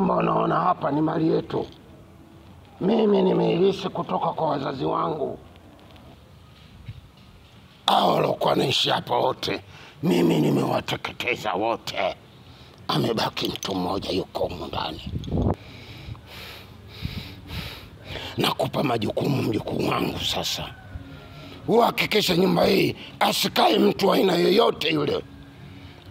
nyumba unaona hapa ni mali yetu. Mimi nimeilisi kutoka kwa wazazi wangu. Hao walikuwa naishi hapa wote, mimi nimewateketeza wote. Amebaki mtu mmoja yuko humu ndani. Nakupa majukumu mjukuu wangu sasa. Uhakikishe nyumba hii asikae mtu aina yoyote yule.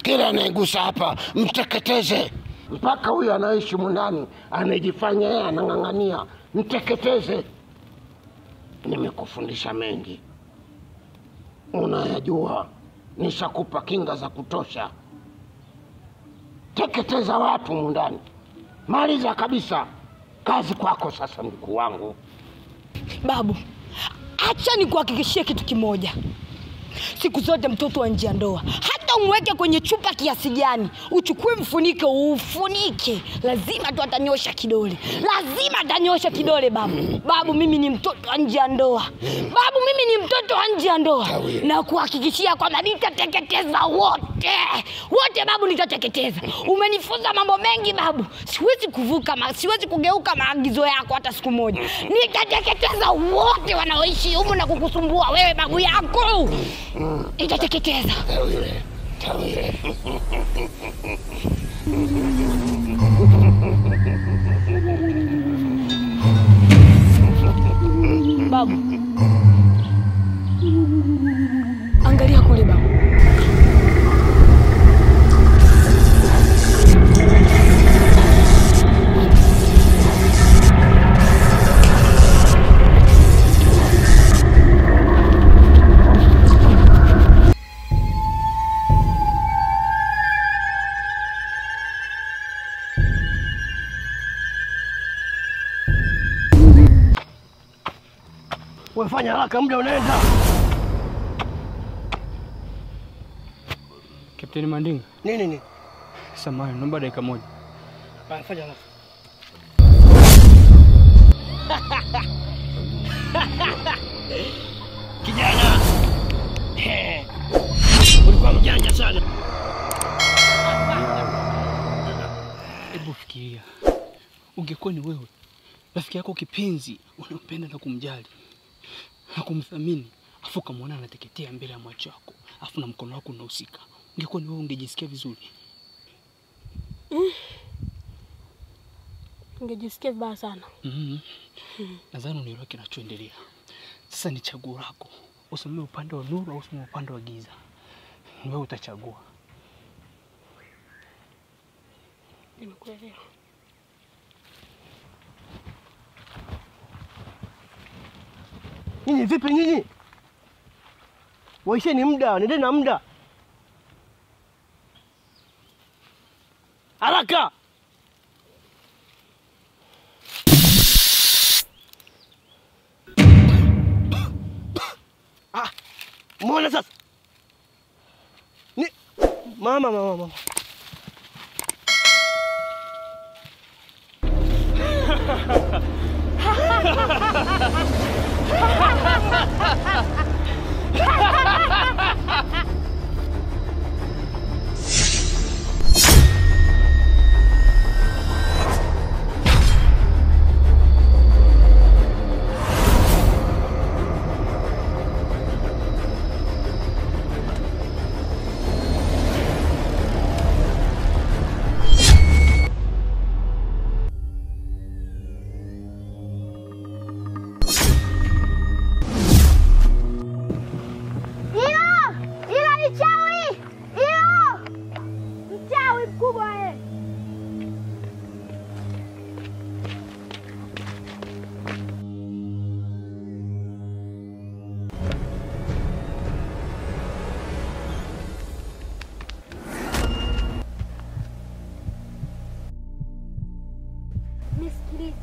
Kila anayegusa hapa mteketeze. Mpaka huyu anaishi mundani anajifanya yeye anang'ang'ania, mteketeze. Nimekufundisha mengi, unayajua. Nishakupa kinga za kutosha. Teketeza watu mundani, maliza kabisa. Kazi kwako sasa mkuu wangu. Babu, acha nikuhakikishie kitu kimoja. Siku zote mtoto wa nje ya ndoa, hata umweke kwenye chupa kiasi gani, uchukue mfunike ufunike, lazima tu atanyosha kidole. Lazima atanyosha kidole babu. Babu, mimi ni mtoto wa nje ya ndoa. Babu, mimi ni mtoto wa nje ya ndoa. Na kuhakikishia kwamba nitateketeza wote. Wote babu, nitateketeza. Umenifunza mambo mengi babu. Siwezi kuvuka, siwezi kugeuka maagizo yako hata siku moja. Nitateketeza wote wanaoishi humu na kukusumbua wewe babu yako. Nitateketeza. Tawile. Babu, angalia kule babu. Wafanya haraka, muda unaenda. Kapteni Mandinga. Nini? Samahani, naomba dakika moja. Fanya haraka. Kijana. Ulikuwa mjanja sana. Hebu fikiria. Ungekuwa ni wewe, rafiki yako kipenzi, unampenda na kumjali na kumthamini, afu kama anateketea mbele ya macho yako, afu na mkono wako unahusika, ungekuwa ni wewe, ungejisikia vizuri? Ungejisikia vibaya sana. Nadhani unielewa kinachoendelea. Sasa ni chaguo lako. Usome upande wa nuru au usome upande wa giza. Ni wewe utachagua. Nimekuelewa. Nyinyi vipi nyinyi? Waisheni muda, nendeni na muda. Haraka. Muone sasa. Ni mama. Nisikilize.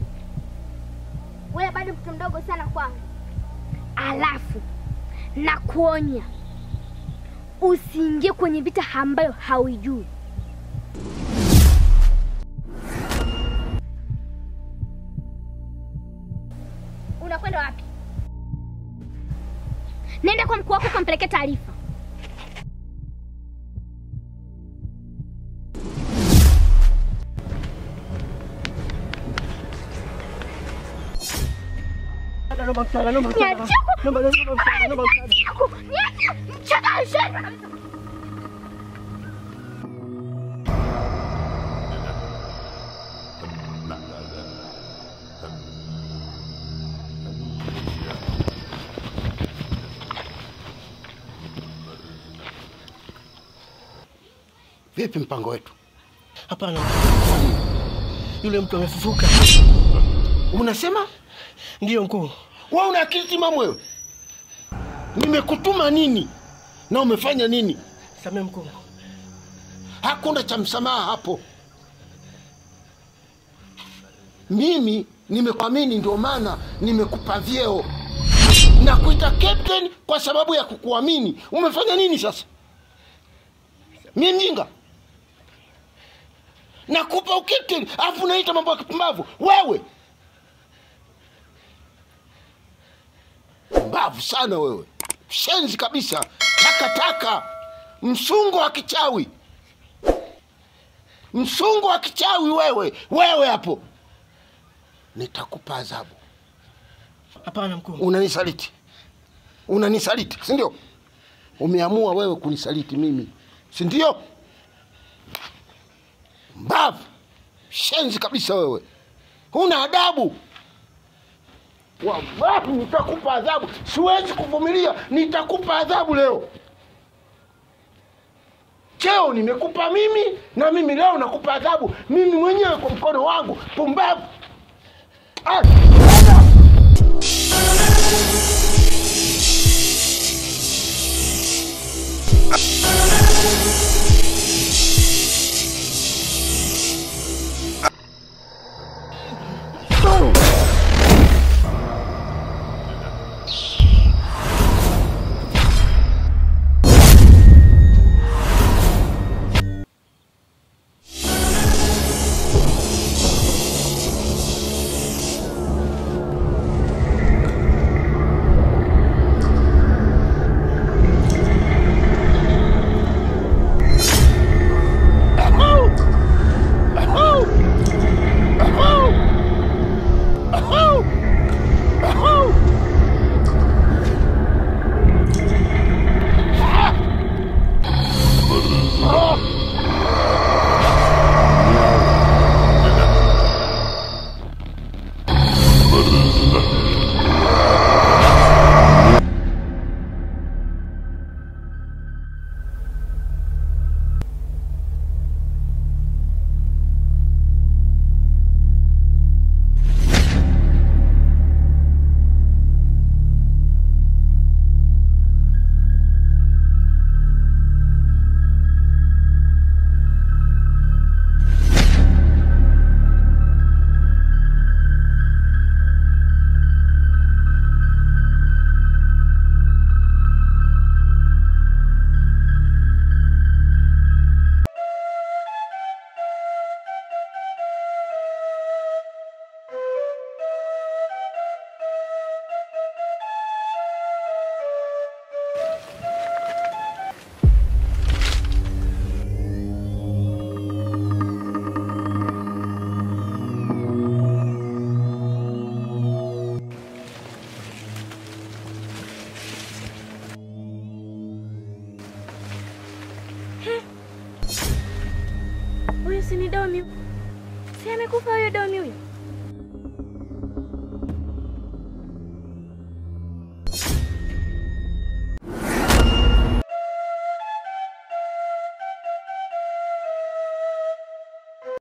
Wewe bado mtoto mdogo sana kwangu. Alafu na kuonya, usiingie kwenye vita ambayo hauijui. Unakwenda wapi? Nenda kwa mkuu wako kampeleke taarifa. Naomba msaada, naomba msaada. Naomba msaada, naomba msaada. Vipi mpango wetu? Hapana. Yule mtu amefufuka. Unasema? Ndio mkuu. Wewe una akili timamu wewe? Nimekutuma nini? Na umefanya nini? Samehe mkuu. Hakuna cha msamaha hapo. Mimi nimekuamini, ndio maana nimekupa vyeo. Nakuita captain kwa sababu ya kukuamini. Umefanya nini sasa? Mimi mjinga? Nakupa ukapteni, afu naita mambo ya kipumbavu. Wewe mbavu sana wewe. Shenzi kabisa. Takataka. Msungo wa kichawi. Msungo wa kichawi wewe. Wewe hapo. Nitakupa adhabu. Hapana mkuu. Unanisaliti. Unanisaliti, si ndio? Umeamua wewe kunisaliti mimi, si ndio? Mbavu. Shenzi kabisa wewe. Huna adabu. Wallahi nitakupa adhabu. Siwezi kuvumilia. Nitakupa adhabu leo. Cheo nimekupa mimi, na mimi leo nakupa adhabu. Mimi mwenyewe kwa mkono wangu. Pumbavu. Huyu si ni Domi? Si amekufa huyo Domi huyo?